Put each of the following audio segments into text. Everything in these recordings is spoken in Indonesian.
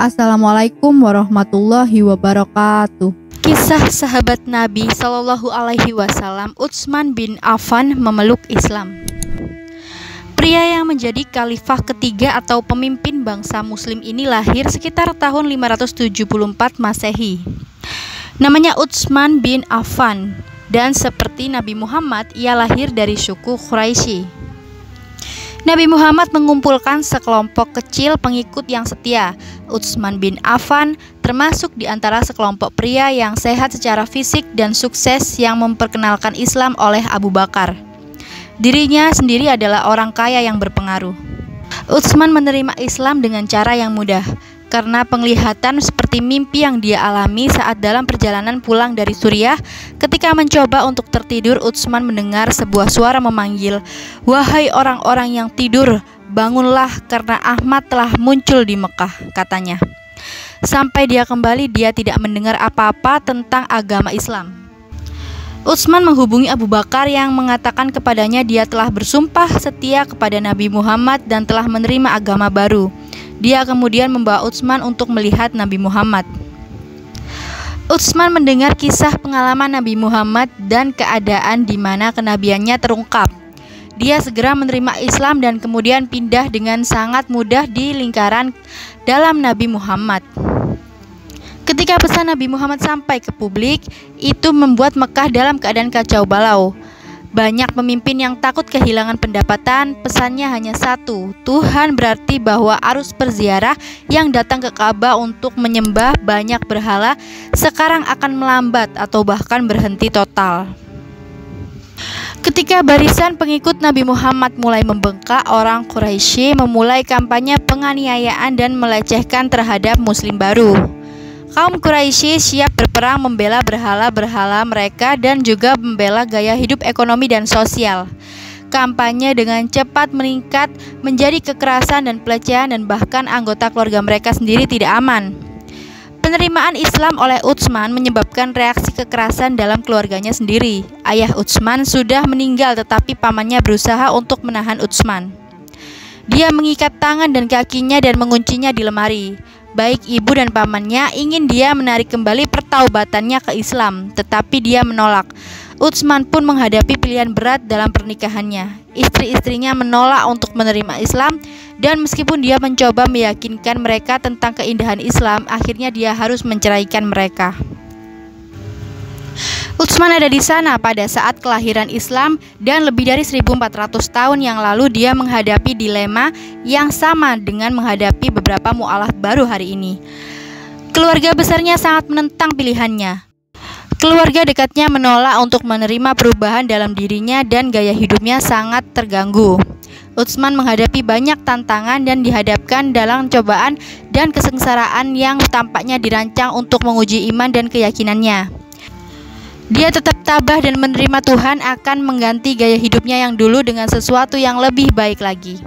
Assalamualaikum warahmatullahi wabarakatuh. Kisah sahabat Nabi Shallallahu Alaihi Wasallam Utsman bin Affan memeluk Islam. Pria yang menjadi khalifah ketiga atau pemimpin bangsa muslim ini lahir sekitar tahun 574 Masehi. Namanya Utsman bin Affan, dan seperti Nabi Muhammad, ia lahir dari suku Quraisy. Nabi Muhammad mengumpulkan sekelompok kecil pengikut yang setia. Utsman bin Affan termasuk di antara sekelompok pria yang sehat secara fisik dan sukses yang memperkenalkan Islam oleh Abu Bakar. Dirinya sendiri adalah orang kaya yang berpengaruh. Utsman menerima Islam dengan cara yang mudah, karena penglihatan seperti mimpi yang dia alami saat dalam perjalanan pulang dari Suriah. Ketika mencoba untuk tertidur, Utsman mendengar sebuah suara memanggil, "Wahai orang-orang yang tidur, bangunlah karena Ahmad telah muncul di Mekah," katanya. Sampai dia kembali, dia tidak mendengar apa-apa tentang agama Islam. Utsman menghubungi Abu Bakar yang mengatakan kepadanya dia telah bersumpah setia kepada Nabi Muhammad dan telah menerima agama baru. Dia kemudian membawa Utsman untuk melihat Nabi Muhammad. Utsman mendengar kisah pengalaman Nabi Muhammad dan keadaan di mana kenabiannya terungkap. Dia segera menerima Islam dan kemudian pindah dengan sangat mudah di lingkaran dalam Nabi Muhammad. Ketika pesan Nabi Muhammad sampai ke publik, itu membuat Mekah dalam keadaan kacau balau. Banyak pemimpin yang takut kehilangan pendapatan. Pesannya hanya satu, Tuhan berarti bahwa arus perziarah yang datang ke Ka'bah untuk menyembah banyak berhala sekarang akan melambat atau bahkan berhenti total. Ketika barisan pengikut Nabi Muhammad mulai membengkak, orang Quraisy memulai kampanye penganiayaan dan melecehkan terhadap muslim baru. Kaum Quraisy siap berperang membela berhala-berhala mereka dan juga membela gaya hidup ekonomi dan sosial. Kampanye dengan cepat meningkat menjadi kekerasan dan pelecehan, dan bahkan anggota keluarga mereka sendiri tidak aman. Penerimaan Islam oleh Utsman menyebabkan reaksi kekerasan dalam keluarganya sendiri. Ayah Utsman sudah meninggal, tetapi pamannya berusaha untuk menahan Utsman. Dia mengikat tangan dan kakinya dan menguncinya di lemari. Baik ibu dan pamannya ingin dia menarik kembali pertaubatannya ke Islam, tetapi dia menolak. Utsman pun menghadapi pilihan berat dalam pernikahannya. Istri-istrinya menolak untuk menerima Islam, dan meskipun dia mencoba meyakinkan mereka tentang keindahan Islam, akhirnya dia harus menceraikan mereka. Utsman ada di sana pada saat kelahiran Islam, dan lebih dari 1400 tahun yang lalu dia menghadapi dilema yang sama dengan menghadapi beberapa mu'alaf baru hari ini. Keluarga besarnya sangat menentang pilihannya. Keluarga dekatnya menolak untuk menerima perubahan dalam dirinya dan gaya hidupnya sangat terganggu. Utsman menghadapi banyak tantangan dan dihadapkan dalam cobaan dan kesengsaraan yang tampaknya dirancang untuk menguji iman dan keyakinannya. Dia tetap tabah dan menerima Tuhan akan mengganti gaya hidupnya yang dulu dengan sesuatu yang lebih baik lagi.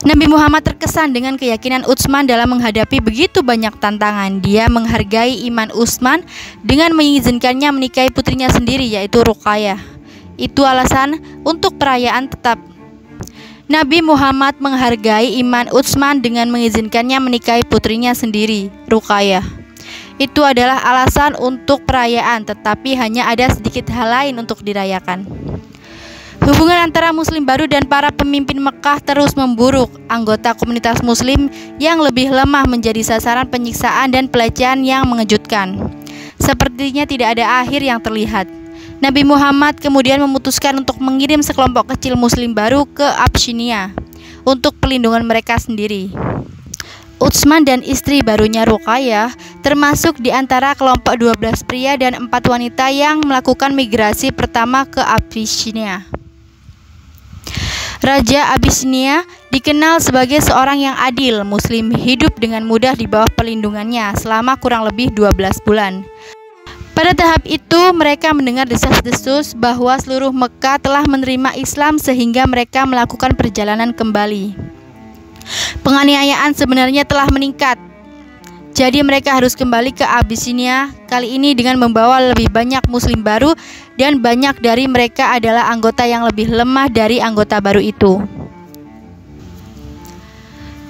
Nabi Muhammad terkesan dengan keyakinan Utsman dalam menghadapi begitu banyak tantangan. Dia menghargai iman Utsman dengan mengizinkannya menikahi putrinya sendiri, yaitu Ruqayyah. Itu alasan untuk perayaan tetap. Nabi Muhammad menghargai iman Utsman dengan mengizinkannya menikahi putrinya sendiri, Ruqayyah. Itu adalah alasan untuk perayaan, tetapi hanya ada sedikit hal lain untuk dirayakan. Hubungan antara muslim baru dan para pemimpin Mekah terus memburuk. Anggota komunitas muslim yang lebih lemah menjadi sasaran penyiksaan dan pelecehan yang mengejutkan. Sepertinya tidak ada akhir yang terlihat. Nabi Muhammad kemudian memutuskan untuk mengirim sekelompok kecil muslim baru ke Abyssinia untuk perlindungan mereka sendiri. Utsman dan istri barunya Ruqayyah termasuk di antara kelompok 12 pria dan 4 wanita yang melakukan migrasi pertama ke Abyssinia. Raja Abyssinia dikenal sebagai seorang yang adil. Muslim hidup dengan mudah di bawah perlindungannya selama kurang lebih 12 bulan. Pada tahap itu mereka mendengar desas-desus bahwa seluruh Mekah telah menerima Islam sehingga mereka melakukan perjalanan kembali. Penganiayaan sebenarnya telah meningkat, jadi mereka harus kembali ke Abyssinia, kali ini dengan membawa lebih banyak muslim baru, dan banyak dari mereka adalah anggota yang lebih lemah dari anggota baru itu.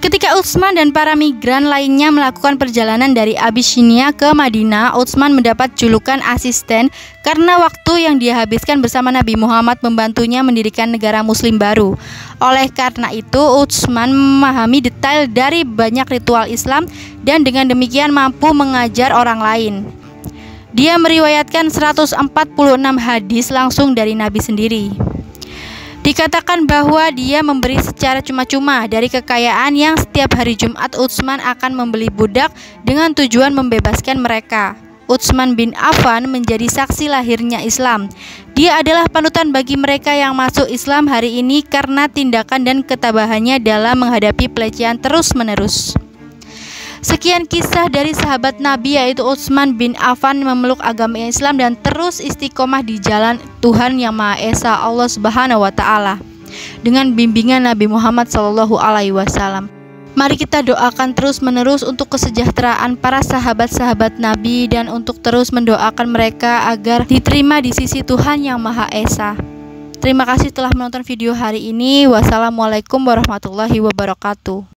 Ketika Utsman dan para migran lainnya melakukan perjalanan dari Abyssinia ke Madinah, Utsman mendapat julukan asisten karena waktu yang dia habiskan bersama Nabi Muhammad membantunya mendirikan negara muslim baru. Oleh karena itu, Utsman memahami detail dari banyak ritual Islam dan dengan demikian mampu mengajar orang lain. Dia meriwayatkan 146 hadis langsung dari Nabi sendiri. Dikatakan bahwa dia memberi secara cuma-cuma dari kekayaan yang setiap hari Jumat Utsman akan membeli budak dengan tujuan membebaskan mereka. Utsman bin Affan menjadi saksi lahirnya Islam. Dia adalah panutan bagi mereka yang masuk Islam hari ini karena tindakan dan ketabahannya dalam menghadapi pelecehan terus-menerus. Sekian kisah dari sahabat Nabi yaitu Utsman bin Affan memeluk agama Islam dan terus istiqomah di jalan Tuhan Yang Maha Esa Allah Subhanahu wa taala dengan bimbingan Nabi Muhammad SAW. Mari kita doakan terus-menerus untuk kesejahteraan para sahabat-sahabat Nabi dan untuk terus mendoakan mereka agar diterima di sisi Tuhan Yang Maha Esa. Terima kasih telah menonton video hari ini. Wassalamualaikum warahmatullahi wabarakatuh.